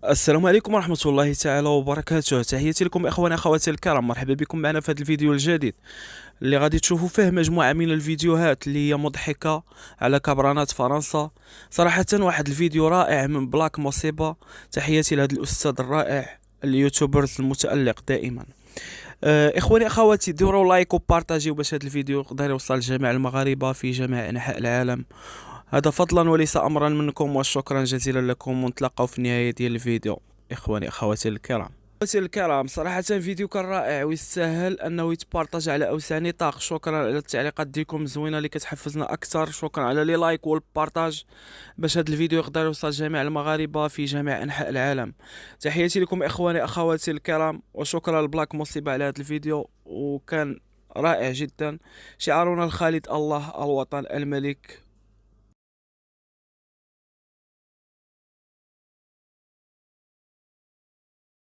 السلام عليكم ورحمة الله تعالى وبركاته. تحياتي لكم إخواني أخواتي الكرام، مرحبا بكم معنا في هذا الفيديو الجديد اللي غادي تشوفوا فيه مجموعة من الفيديوهات اللي هي مضحكة على كبرانات فرنسا. صراحة واحد الفيديو رائع من بلاك مصيبة. تحياتي لهذا الأستاذ الرائع اليوتيوبرز المتألق دائما. إخواني أخواتي، ديروا لايك وبارتاجيو باش هذا الفيديو يقدر يوصل لجميع المغاربة في جميع أنحاء العالم. هذا فضلا وليس امرا منكم، وشكرا جزيلا لكم، ونتلاقاو في النهايه ديال الفيديو. اخواني اخواتي الكرام، اخواتي الكرام، صراحه فيديو كان رائع ويستاهل انه يتبارطاج على اوسع نطاق. شكرا على التعليقات ديالكم الزوينه اللي كتحفزنا اكثر. شكرا على لي لايك والبارطاج باش هذا الفيديو يقدر يوصل جميع المغاربه في جميع انحاء العالم. تحياتي لكم اخواني اخواتي الكرام، وشكرا لبلاك مصيبه على هذا الفيديو، وكان رائع جدا. شعارنا الخالد الله الوطن الملك.